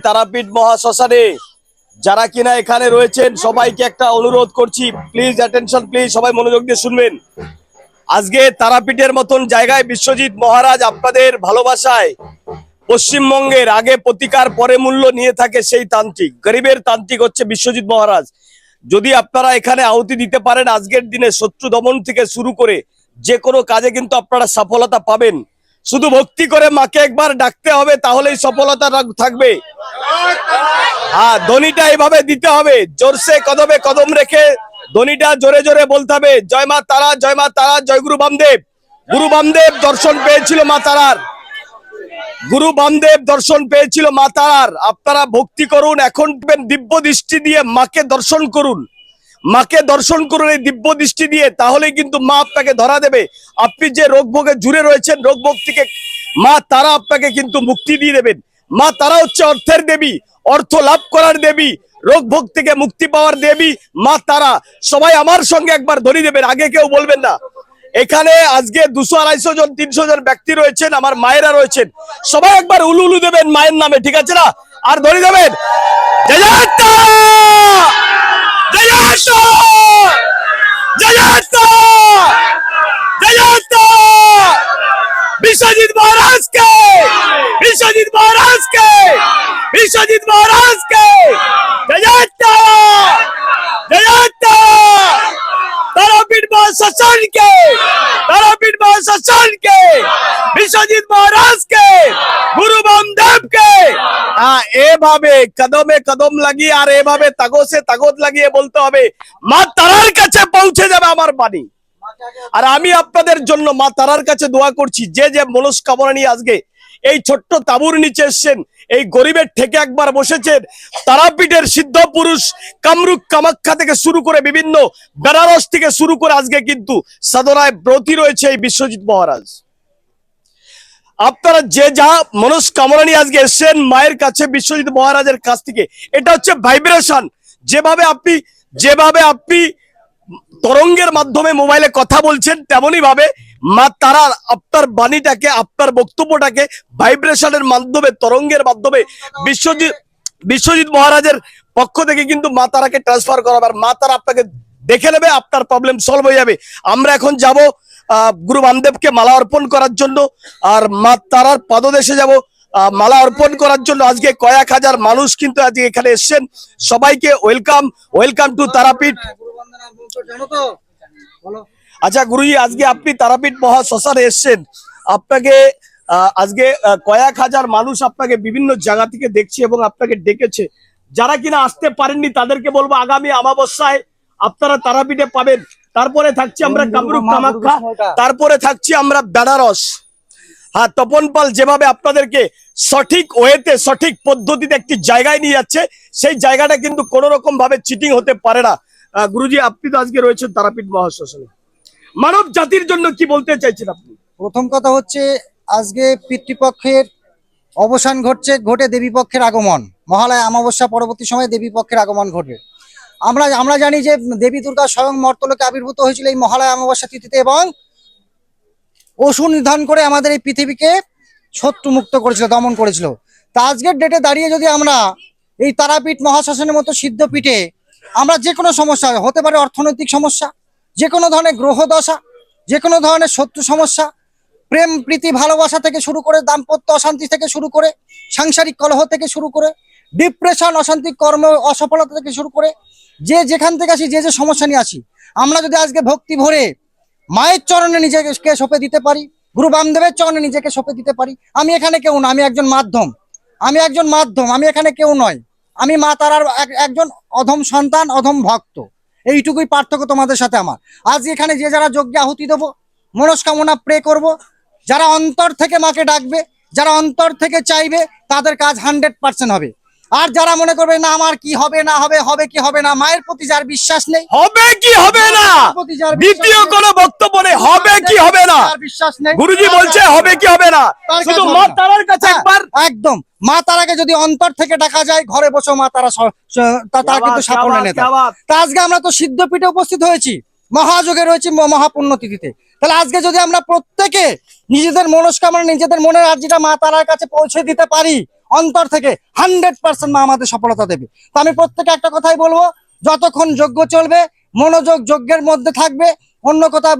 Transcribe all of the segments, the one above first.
তারাপীঠ মহাশ্মশানে যারা কিনা এখানে রয়েছেন সবাইকে একটা অনুরোধ করছি, প্লিজ অ্যাটেনশন, প্লিজ সবাই মনোযোগ দিয়ে শুনবেন। আজকে তারাপীঠের মতন জায়গায় বিশ্বজিৎ মহারাজ আপনাদের ভালোবাসায় পশ্চিমবঙ্গের আগে প্রতিকার পরে মূল্য নিয়ে থাকে সেই তান্ত্রিক, গরিবের তান্ত্রিক হচ্ছে বিশ্বজিৎ মহারাজ। যদি আপনারা এখানে আহুতি দিতে পারেন আজকের দিনে শত্রু দমন থেকে শুরু করে যে কোনো কাজে কিন্তু আপনারা সফলতা পাবেন। শুধু ভক্তি করে মাকে একবার ডাকতে হবে, তাহলেই সফলতা থাকবে। হ্যাঁ, ধ্বনিটা এভাবে দিতে হবে, জোরসে কদমে কদম রেখে ধ্বনিটা জোরে জোরে বলতে হবে, জয় মা তারা, জয় মা তারা, জয় গুরু বামদেব। গুরু বামদেব দর্শন পেয়েছিল মা তারার, গুরু বামদেব দর্শন পেয়েছিল মা তারার। আপনারা ভক্তি করুন, এখন দিব্য দৃষ্টি দিয়ে মাকে দর্শন করুন, মাকে দর্শন করুন এই দিব্য দৃষ্টি দিয়ে, তাহলে কিন্তু মা আপনাকে ধরা দেবে। আপনি যে রোগ ভোগে জুড়ে রয়েছেন, রোগ ভোগ থেকে মা তারা আপনাকে কিন্তু মুক্তি দিয়ে দেবেন। মা তারা হচ্ছে অর্থের দেবী, অর্থ লাভ করার দেবী, রোগ ভোগ থেকে মুক্তি পাওয়ার দেবী মা তারা। সবাই আমার সঙ্গে একবার ধরি দেবেন, আগে কেউ বলবেন না। এখানে আজকে 200-250 জন 300 জন ব্যক্তি রয়েছেন, আমার মায়েরা রয়েছেন, সবাই একবার উলু উলু দেবেন মায়ের নামে, ঠিক আছে না? আর ধরি দেবেন জয় জয় বিশ্বজিৎ মহারাজকে, বিশ্বজিৎ মহারাজকে, বিশ্বজিৎ মহারাজকে তারাপীঠ মহাশ্মশানকে, তারাপীঠ মহাশ্মশানকে, বিশ্বজিৎ মহারাজকে, গুরু বামদেবকে। এভাবে কদমে কদম লাগিয়ে আর এভাবে তাগসে তাগত লাগিয়ে বলতে হবে, মা তারার কাছে পৌঁছে যাবে আমার বাণী। আর আমি আপনাদের জন্য মা তারার কাছে দোয়া করছি, যে যে মনস্কামনা নিয়ে আজকে এই ছোট্ট তাঁবুর নিচে এসছেন, এই গরিবের ঠেকে একবার বসেছেন, তারাপীঠের সিদ্ধ পুরুষ কামরূপ কামাখ্যা থেকে শুরু করে বিভিন্ন বেনারস থেকে শুরু করে আজকে কিন্তু সাধনায় ব্রতী রয়েছে এই বিশ্বজিৎ মহারাজ। আপনারা যে যা মনস্কামনা নিয়ে আজকে এসছেন মায়ের কাছে, বিশ্বজিৎ মহারাজের কাছ থেকে, এটা হচ্ছে ভাইব্রেশন। যেভাবে আপনি তরঙ্গের মাধ্যমে মোবাইলে কথা বলছেন, তেমনি ভাবে মা তারা আপনার বাণীটাকে, আপনার বক্তব্যটাকে ভাইব্রেশনের মাধ্যমে, তরঙ্গের মাধ্যমে বিশ্বজিৎ মহারাজের পক্ষ থেকে কিন্তু মা তারাকে ট্রান্সফার করাবে, আর মা তারা আপনাকে দেখে নেবে, আপনার প্রবলেম সলভ হয়ে যাবে। আমরা এখন যাব গুরু বামদেবকে মালা অর্পণ করার জন্য, আর মা তারার পাদদেশে যাব মালা অর্পণ করার জন্য। আজকে কয়েক হাজার মানুষ কিন্তু আজকে এখানে এসছেন, সবাইকে ওয়েলকাম, ওয়েলকাম টু তারাপীঠ। আচ্ছা গুরুজি, আজকে আপনি তারাপীঠ মহাশ্মশানে এসছেন, আপনাকে আজকে কয়েক হাজার মানুষ আপনাকে বিভিন্ন জায়গা থেকে দেখছে এবং আপনাকে ডেকেছে। যারা কিনা আসতে পারেননি তাদেরকে বলবো আগামী অমাবস্যায় আপনারা তারাপীঠে পাবেন। তারপরে থাকছি আমরা কামরূপ কামাখ্যা, তারপরে থাকছি আমরা বেনারস। হ্যাঁ, তপন পাল যেভাবে আপনাদেরকে সঠিক ওয়েতে, সঠিক পদ্ধতিতে একটি জায়গায় নিয়ে যাচ্ছে, সেই জায়গাটা কিন্তু কোন রকম ভাবে চিটিং হতে পারে না। গুরুজি, আপনি তো আজকে রয়েছেন তারাপীঠ মহাশ্মশানে, মানব জাতির জন্য কি বলতে চাইছেন আপনি? প্রথম কথা হচ্ছে, আজকে পিতৃপক্ষের অবসান ঘটে দেবী পক্ষের আগমন। মহালয়া অমাবস্যা পরবর্তী সময়ে দেবী পক্ষের আগমন ঘটবে। আমরা জানি যে দেবী দুর্গা স্বয়ং মর্তলোকে আবির্ভূত হয়েছিল এই মহালয়া অমাবস্যা তিথিতে, এবং অসুর নিধন করে আমাদের এই পৃথিবীকে শত্রু মুক্ত করেছিল, দমন করেছিল। তা আজকের ডেটে দাঁড়িয়ে যদি আমরা এই তারাপীঠ মহাশ্মশানের মতো সিদ্ধ পীঠে আমরা যে কোনো সমস্যা, হতে পারে অর্থনৈতিক সমস্যা, যে কোনো ধরনের গ্রহ দশা, যে কোনো ধরনের শত্রু সমস্যা, প্রেম প্রীতি ভালোবাসা থেকে শুরু করে, দাম্পত্য অশান্তি থেকে শুরু করে, সাংসারিক কলহ থেকে শুরু করে, ডিপ্রেশন, অশান্তি, কর্ম অসফলতা থেকে শুরু করে, যে যেখান থেকে আসি, যে যে সমস্যা নিয়ে আসি, আমরা যদি আজকে ভক্তি ভরে মায়ের চরণে নিজেকে সঁপে দিতে পারি, গুরু বামদেবের চরণে নিজেকে সঁপে দিতে পারি। আমি এখানে কেউ না, আমি একজন মাধ্যম, আমি এখানে কেউ নয়, আমি মা তারার একজন অধম সন্তান, অধম ভক্ত। এইটুকুই পার্থক্য তোমাদের সাথে আমার। আজ এখানে যে যারা যজ্ঞে আহুতি দেবো, মনস্কামনা প্রে করব, যারা অন্তর থেকে মাকে ডাকবে, যারা অন্তর থেকে চাইবে, তাদের কাজ 100% হবে। আর যারা মনে করবে না আমার কি হবে না হবে, হবে কি হবে না, মায়ের প্রতি যার বিশ্বাস নেই, হবে কি হবে না, দ্বিতীয় কোনো বক্তব্য নেই, হবে কি হবে না বিশ্বাস নেই, গুরুজি বলছে হবে কি হবে না, শুধু মা তারার কাছে একবার, একদম মা তারাকে যদি অন্তর থেকে ডাকা যায়, ঘরে বসে মা তারা তার কিন্তু সাফল্য নেতা। তা আজকে আমরা তো সিদ্ধপীঠে উপস্থিত হয়েছি, মহাযোগে রয়েছি, মহাপুণ্য তিথিতে। তাহলে আজকে যদি আমরা প্রত্যেকে নিজেদের মনস্কামনা, নিজেদের মনের আর্জিটা মা তারার কাছে পৌঁছে দিতে পারি, অন্তর থেকে 100% মা আমাদের সফলতা দেবে। তো আমি প্রত্যেকে একটা কথাই বলবো, যতক্ষণ যজ্ঞ চলবে মনোযোগ যজ্ঞের মধ্যে থাকবে, অন্য কোথাও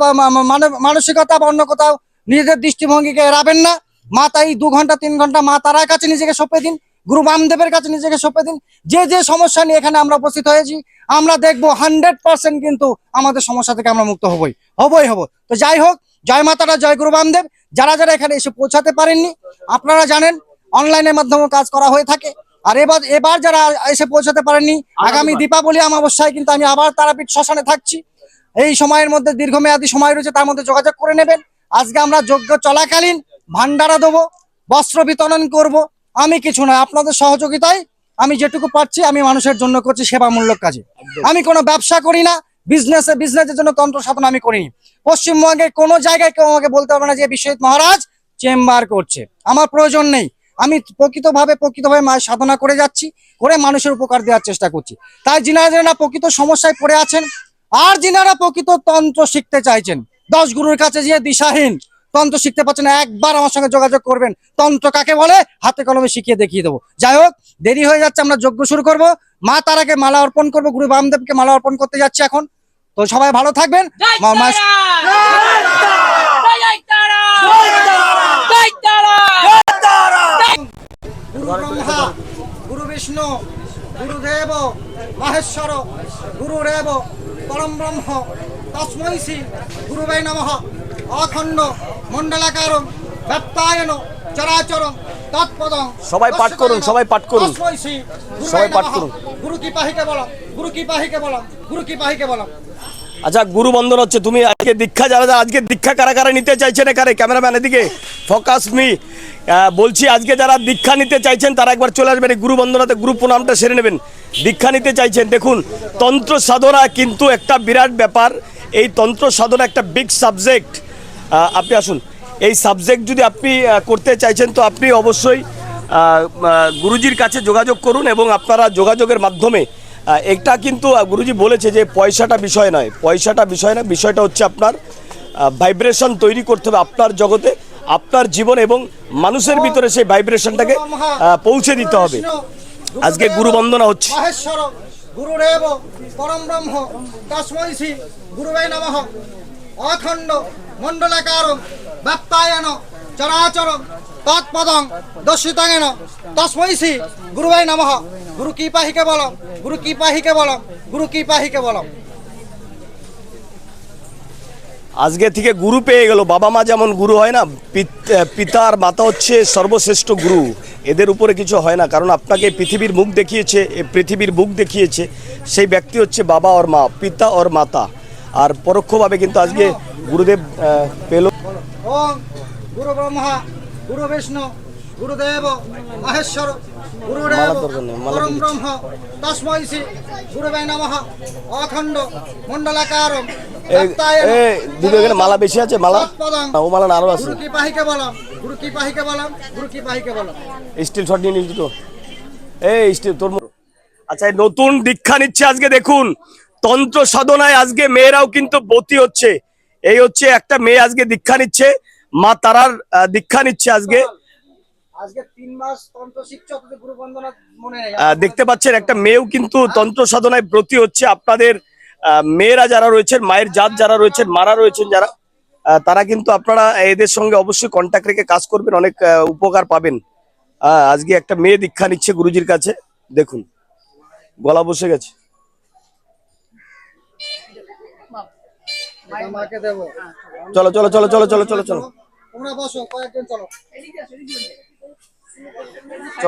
মানসিকতা বা অন্য কোথাও নিজেদের দৃষ্টিভঙ্গিকে এড়াবেন না। মা তাই 2 ঘন্টা 3 ঘন্টা মা তারার কাছে নিজেকে সঁপে দিন, গুরু বামদেবের কাছে নিজেকে সঁপে দিন। যে যে সমস্যা নিয়ে এখানে আমরা উপস্থিত হয়েছি, আমরা দেখবো 100% কিন্তু আমাদের সমস্যা থেকে আমরা মুক্ত হবই হব। তো যাই হোক, জয় মাতারা, জয় গুরু বামদেব। যারা যারা এখানে এসে পৌঁছাতে পারেননি, আপনারা জানেন অনলাইনের মাধ্যমে কাজ করা হয়ে থাকে। আর এবার যারা এসে পৌঁছাতে পারেননি, আগামী দীপাবলি অমাবস্যায় কিন্তু আমি আবার তারাপীঠ শ্মশানে থাকছি। এই সময়ের মধ্যে দীর্ঘমেয়াদী সময় রয়েছে, তার মধ্যে যোগাযোগ করে নেবেন। আজকে আমরা যজ্ঞ চলাকালীন ভান্ডারা দেবো, বস্ত্র বিতরণ করব। আমি কিছু নয়, আপনাদের সহযোগিতায় আমি যেটুকু পারছি আমি মানুষের জন্য করছি সেবামূলক কাজে। আমি কোনো ব্যবসা করি না, বিজনেসের জন্য তন্ত্র সাধনা আমি করিনি। পশ্চিমবঙ্গে কোনো জায়গায় কেউ আমাকে বলতে পারবে না যে বিশ্বজিৎ মহারাজ চেম্বার করছে, আমার প্রয়োজন নেই। আমি প্রকৃতভাবে মায়ের সাধনা করে যাচ্ছি, করে মানুষের উপকার দেওয়ার চেষ্টা করছি। তাই যিনারা প্রকৃত সমস্যায় পড়ে আছেন, আর যিনারা প্রকৃত তন্ত্র শিখতে চাইছেন, 10 গুরুর কাছে গিয়ে দিশাহীন তন্ত্র শিখতে পারছেন না, একবার আমার সঙ্গে যোগাযোগ করবেন। তন্ত্র কাকে বলে হাতে কলমে শিখিয়ে দেখিয়ে দেবো। যাই হোক, দেরি হয়ে যাচ্ছে, আমরা যজ্ঞ শুরু করব। মা তারাকে মালা অর্পণ করব, গুরু বামদেবকে মালা অর্পণ করতে যাচ্ছি এখন। তো সবাই ভালো থাকবেন। গুরু ব্রহ্মা, গুরু বিষ্ণু, গুরুদেব মহেশ্বর, গুরুরেব পরম ব্রহ্ম, তস্मै শ্রী গুরুবে নমঃ। অখণ্ড মণ্ডলাকারং ব্যপ্তায়ন চরাচরং তৎপদং। সবাই পাঠ করুন, সবাই পাঠ করুন, তস্मै শ্রী সবাই গুরুবে পাঠ নমঃ। করুন। গুরু কি পাহিকে বলম, গুরু কি পাহিকে বলম, গুরু কি পাহিকে বলম। আচ্ছা, গুরু বন্দন হচ্ছে। তুমি আজকে দীক্ষা, যারা আজকে দীক্ষা কারা কারা নিতে চাইছেন, এখানে ক্যামেরাম্যান এদিকে ফোকাস মি। বলছি আজকে যারা দীক্ষা নিতে চাইছেন তারা একবার চলে আসবেন, এই গুরু বন্দনাতে গুরু প্রণামটা সেরে নেবেন। দীক্ষা নিতে চাইছেন, দেখুন তন্ত্র সাধনা কিন্তু একটা বিরাট ব্যাপার। এই তন্ত্র সাধনা একটা বিগ সাবজেক্ট। আপনি আসুন, এই সাবজেক্ট যদি আপনি করতে চাইছেন তো আপনি অবশ্যই গুরুজির কাছে যোগাযোগ করুন, এবং আপনারা যোগাযোগের মাধ্যমে এটা কিন্তু গুরুজি বলেছে যে পয়সাটা বিষয় নয়, বিষয়টা হচ্ছে আপনার ভাইব্রেশন তৈরি করতে হবে আপনার জগতে, আপনার জীবন এবং মানুষের ভিতরে সেই ভাইব্রেশনটাকে পৌঁছে দিতে হবে। আজকে গুরু বন্দনা হচ্ছে। মহেশ্বর গুরুরেব পরম ব্রহ্ম, তস্मै শ্রী গুরুবে নমঃ। অখণ্ড মণ্ডলাকারং ব্যপ্তায়ন চরাচরং তৎপদং দর্শিতাঙ্গেন, তস্मै শ্রী গুরুবে নমঃ। গুরু কি পাহিকে বলম, গুরু কি পাহিকে বলম, গুরু কি পাহিকে বলম। আজকে থেকে গুরু পেয়ে গেল। বাবা মা যেমন গুরু হয় না, পিতা আর মাতা হচ্ছে সর্বশ্রেষ্ঠ গুরু। এদের উপরে কিছু হয় না, কারণ আপনাকে পৃথিবীর মুখ দেখিয়েছে, পৃথিবীর বুক দেখিয়েছে সেই ব্যক্তি হচ্ছে বাবা ওর মা, পিতা ওর মাতা। আর পরোক্ষভাবে কিন্তু আজকে গুরুদেব পেল। ওম গুরু ব্রহ্মা, গুরু বিষ্ণু, গুরুদেব মহেশ্বর, গুরুরেব পরম ব্রহ্ম, তস্मै শ্রী গুরুবে নমঃ। অখণ্ড মণ্ডলাকারং এখানে মালা বেশি আছে, মালা ও মালা না আরো আছে। গুরু কি পাহিকে বলম, গুরু কি পাহিকে বলম, গুরু কি পাহিকে বলম। স্টিল শট নিয়ে নিচ্ছি তো, এই স্টিল তোর। আচ্ছা, নতুন দীক্ষা নিচ্ছে আজকে, দেখুন তন্ত্র সাধনায় আজকে মেয়েরাও কিন্তু ব্রতী হচ্ছে। এই হচ্ছে একটা মেয়ে আজকে দীক্ষা নিচ্ছে, মা তারার দীক্ষা নিচ্ছে আজকে। আজকে 3 মাস তন্ত্র শিক্ষা, গুরু বন্দনা মনে নেই। দেখতে পাচ্ছেন একটা মেয়েও কিন্তু তন্ত্র সাধনায় ব্রতী হচ্ছে। আপনাদের মেয়েরা যারা রয়েছেন, মায়ের জাত যারা রয়েছেন, মারা রয়েছেন যারা, তারা কিন্তু আপনারা এদের সঙ্গে অবশ্যই কন্ট্যাক্ট রেখে কাজ করবেন, অনেক উপকার পাবেন। আজকে একটা মেয়ে দীক্ষা নিচ্ছে গুরুজির কাছে, দেখুন গলা বসে গেছে। মাকে দেব। চলো চলো চলো চলো চলো চলো চলো, তোমরা বসো, কয়েকজন চলো। চল।